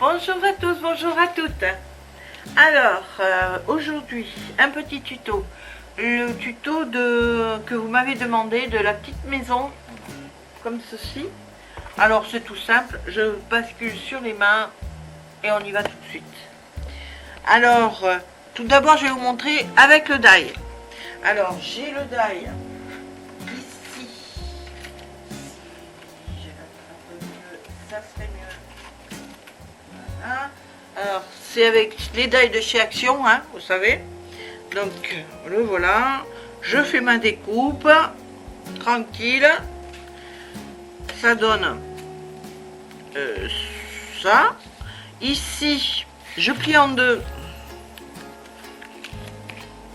Bonjour à tous, bonjour à toutes. Alors, aujourd'hui, un petit tuto. Le tuto que vous m'avez demandé de la petite maison, comme ceci. Alors, c'est tout simple, je bascule sur les mains et on y va tout de suite. Alors, tout d'abord, je vais vous montrer avec le die. Alors, j'ai le die ici. Je vais un peu mieux, ça serait mieux. Voilà. Alors, c'est avec les die de chez Action, hein, vous savez. Donc, le voilà. Je fais ma découpe, tranquille. Ça donne ça. Ici, je plie en deux.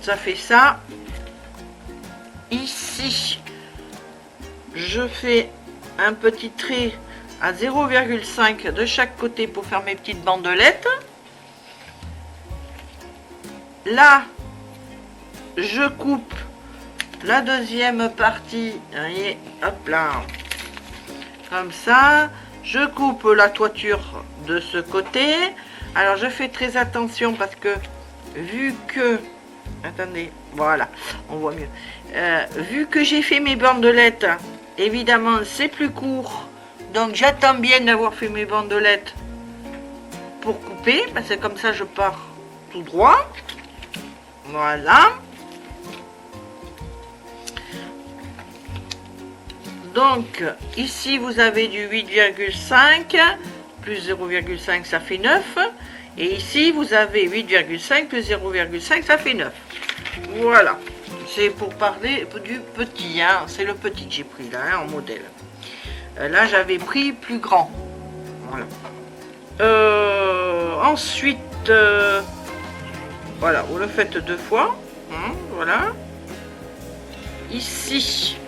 Ça fait ça. Ici, je fais un petit trait à 0,5 de chaque côté pour faire mes petites bandelettes. Là, je coupe la deuxième partie. Voyez, hop là. Comme ça. Je coupe la toiture de ce côté. Alors, je fais très attention parce que vu que... Attendez, voilà, on voit mieux. Vu que j'ai fait mes bandelettes, évidemment, c'est plus court. Donc, j'attends bien d'avoir fait mes bandelettes pour couper. Parce que comme ça, je pars tout droit. Voilà. Donc, ici, vous avez du 8,5. Plus 0,5, ça fait 9. Et ici, vous avez 8,5 plus 0,5, ça fait 9. Voilà. C'est pour parler du petit. Hein. C'est le petit que j'ai pris là, hein, en modèle. Là, j'avais pris plus grand. Voilà. Ensuite, voilà, vous le faites deux fois. Hein, voilà. Ici.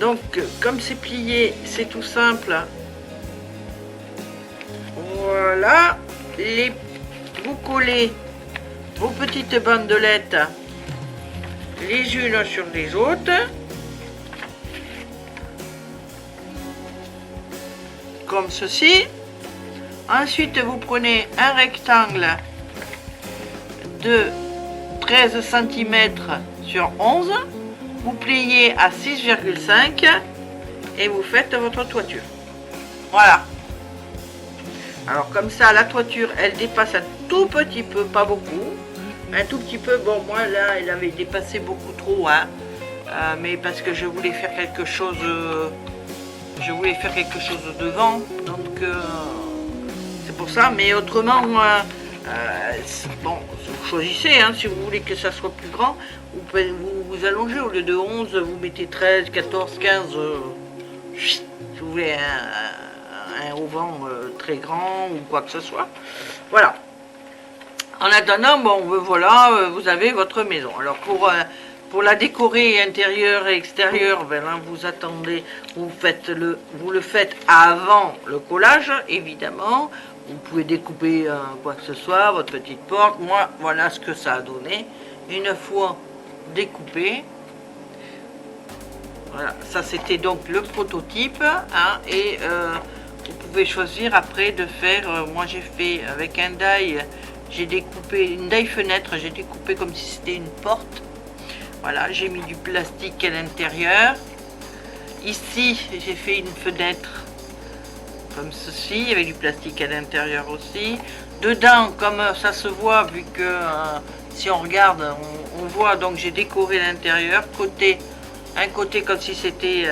Donc, comme c'est plié, c'est tout simple. Voilà. Vous collez vos petites bandelettes les unes sur les autres. Comme ceci. Ensuite, vous prenez un rectangle de 13 cm sur 11. Vous pliez à 6,5 et vous faites votre toiture. Voilà. Alors comme ça, la toiture, elle dépasse un tout petit peu, pas beaucoup. Un tout petit peu, bon moi là, elle avait dépassé beaucoup trop, hein. Mais parce que je voulais faire quelque chose, devant, donc c'est pour ça. Mais autrement, bon, vous choisissez, hein, si vous voulez que ça soit plus grand, vous pouvez vous allonger, au lieu de 11, vous mettez 13, 14, 15, si vous voulez un auvent très grand ou quoi que ce soit. Voilà. En attendant, bon, voilà, vous avez votre maison. Alors pour la décorer intérieure et extérieure, ben là, vous attendez, vous le faites avant le collage, évidemment. Vous pouvez découper quoi que ce soit, votre petite porte. Moi, voilà ce que ça a donné. Une fois découpé, voilà, ça c'était donc le prototype, hein, et vous pouvez choisir après de faire, moi j'ai fait avec un die, j'ai découpé une die fenêtre, j'ai découpé comme si c'était une porte. Voilà, j'ai mis du plastique à l'intérieur. Ici, j'ai fait une fenêtre comme ceci, avec du plastique à l'intérieur aussi. Dedans, comme ça se voit, vu que si on regarde, on voit, donc j'ai décoré l'intérieur, un côté comme si c'était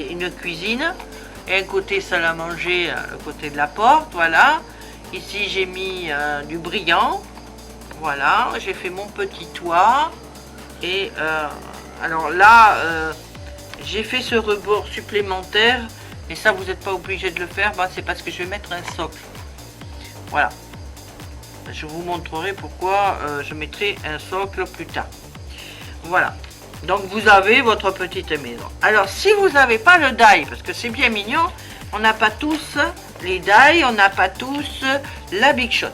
une cuisine, et un côté salle à manger, le côté de la porte, voilà. Ici j'ai mis du brillant, voilà, j'ai fait mon petit toit, et alors là, j'ai fait ce rebord supplémentaire, mais ça vous n'êtes pas obligé de le faire, bah, c'est parce que je vais mettre un socle, voilà. Je vous montrerai pourquoi je mettrai un socle plus tard. Voilà. Donc vous avez votre petite maison. Alors si vous n'avez pas le die, parce que c'est bien mignon, on n'a pas tous les die, on n'a pas tous la Big Shot.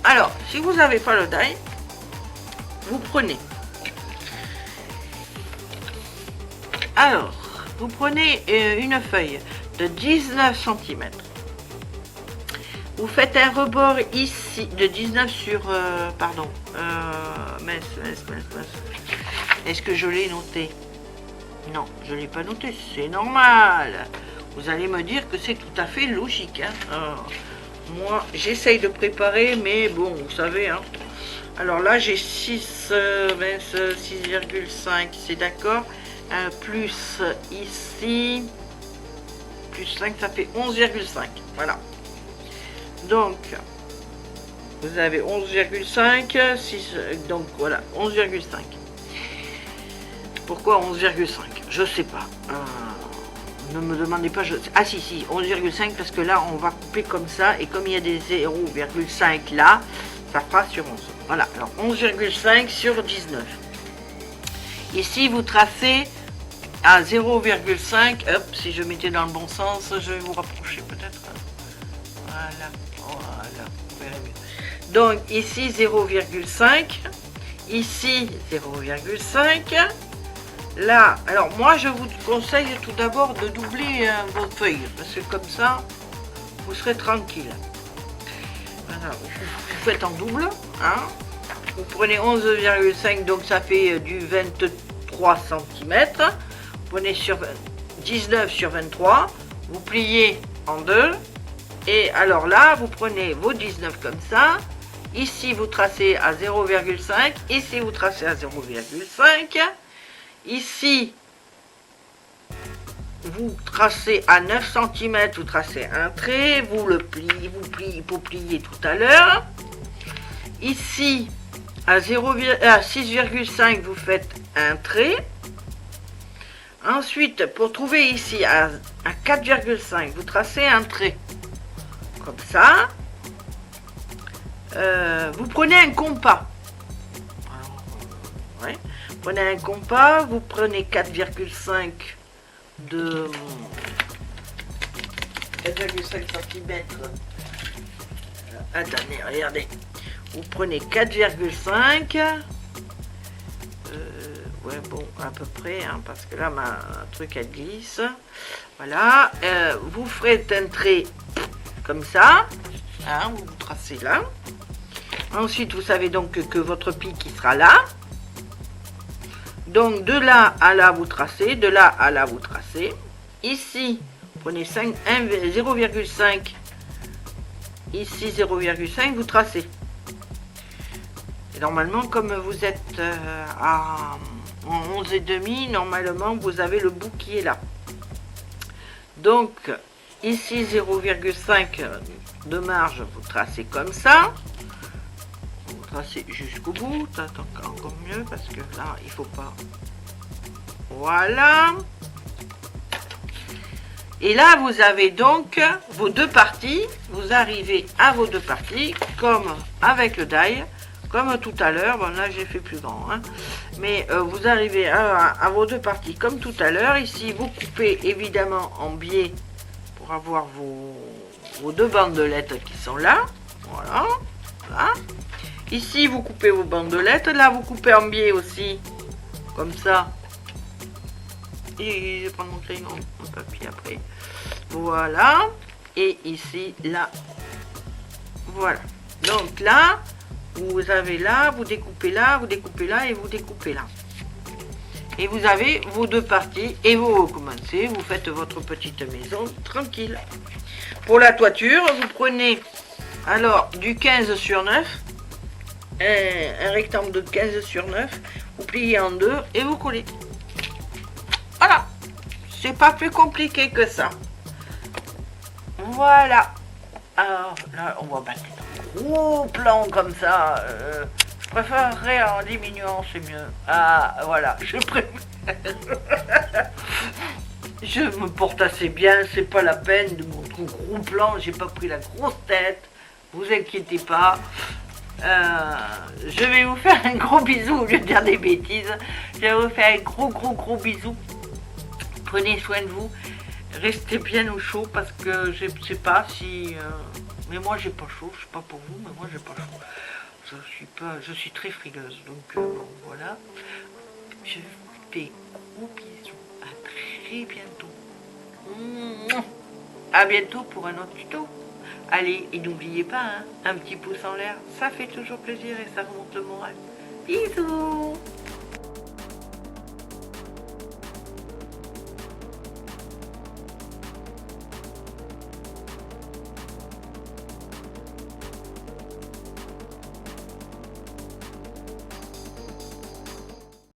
Alors si vous n'avez pas le die, vous prenez. Alors, vous prenez une feuille de 19 cm. Vous faites un rebord ici de 19 sur... pardon. Est-ce que je l'ai noté? Non, je ne l'ai pas noté, c'est normal. Vous allez me dire que c'est tout à fait logique. Hein. Moi, j'essaye de préparer, mais bon, vous savez. Hein. Alors là, j'ai 6,5, c'est d'accord. Plus ici, plus 5, ça fait 11,5. Voilà. Donc, vous avez 11,5, donc voilà, 11,5. Pourquoi 11,5? Je sais pas. Ne me demandez pas. Ah si, 11,5 parce que là, on va couper comme ça. Et comme il y a des 0,5 là, ça fera sur 11. Voilà, alors 11,5 sur 19. Ici, vous tracez à 0,5. Hop, si je mettais dans le bon sens, je vais vous rapprocher peut-être. Voilà. Vous verrez mieux. Donc ici 0,5. Ici 0,5. Là, alors moi je vous conseille tout d'abord de doubler vos feuilles, parce que comme ça, vous serez tranquille. Voilà, vous faites en double, hein. Vous prenez 11,5, donc ça fait du 23 cm. Vous prenez sur 19 sur 23, vous pliez en deux, et alors là, vous prenez vos 19 comme ça. Ici, vous tracez à 0,5, ici, vous tracez à 0,5. Ici, vous tracez à 9 cm, vous tracez un trait, vous pliez tout à l'heure. Ici, à 6,5, vous faites un trait. Ensuite, pour trouver ici à 4,5, vous tracez un trait. Comme ça. Vous prenez un compas. Ouais. Prenez un compas, vous prenez 4,5 de 4,5 cm. Attendez, regardez. Vous prenez 4,5. Ouais, bon, à peu près, hein, parce que là, ma truc, elle glisse. Voilà. Vous ferez un trait comme ça. Hein, vous tracez là. Ensuite, vous savez donc que votre pic qui sera là. Donc, de là à là, vous tracez. De là à là, vous tracez. Ici, prenez 0,5. Ici, 0,5, vous tracez. Et normalement, comme vous êtes à 11,5, normalement, vous avez le bout qui est là. Donc, ici, 0,5 de marge, vous tracez comme ça. Tracez jusqu'au bout, encore mieux parce que là il faut pas. Voilà. Et là vous avez donc vos deux parties. Vous arrivez à vos deux parties comme avec le die, comme tout à l'heure. Bon là j'ai fait plus grand, hein. Mais vous arrivez à vos deux parties comme tout à l'heure. Ici vous coupez évidemment en biais pour avoir vos deux bandelettes qui sont là. Voilà. Voilà. Ici, vous coupez vos bandelettes. Là, vous coupez en biais aussi. Comme ça. Et je vais prendre mon crayon, mon papier après. Voilà. Et ici, là. Voilà. Donc là, vous avez là, vous découpez là et vous découpez là. Et vous avez vos deux parties et vous recommencez. Vous faites votre petite maison tranquille. Pour la toiture, vous prenez alors du 15 sur 9. Un rectangle de 15 sur 9, vous pliez en deux et vous collez. Voilà, c'est pas plus compliqué que ça. Voilà. Alors là, on va battre un gros plan comme ça. Je préférerais en diminuant, c'est mieux. Ah, voilà, je préfère. Je me porte assez bien, c'est pas la peine de montrer un gros plan. J'ai pas pris la grosse tête. Vous inquiétez pas. Je vais vous faire un gros bisou au lieu de dire des bêtises. Je vais vous faire un gros bisou. Prenez soin de vous. Restez bien au chaud parce que je sais pas si... mais moi j'ai pas chaud. Je sais pas pour vous, mais moi j'ai pas chaud. Je suis très frileuse. Donc voilà. Je vous fais gros bisous. À très bientôt. À bientôt pour un autre tuto. Allez, et n'oubliez pas, hein, un petit pouce en l'air, ça fait toujours plaisir et ça remonte le moral. Bisous.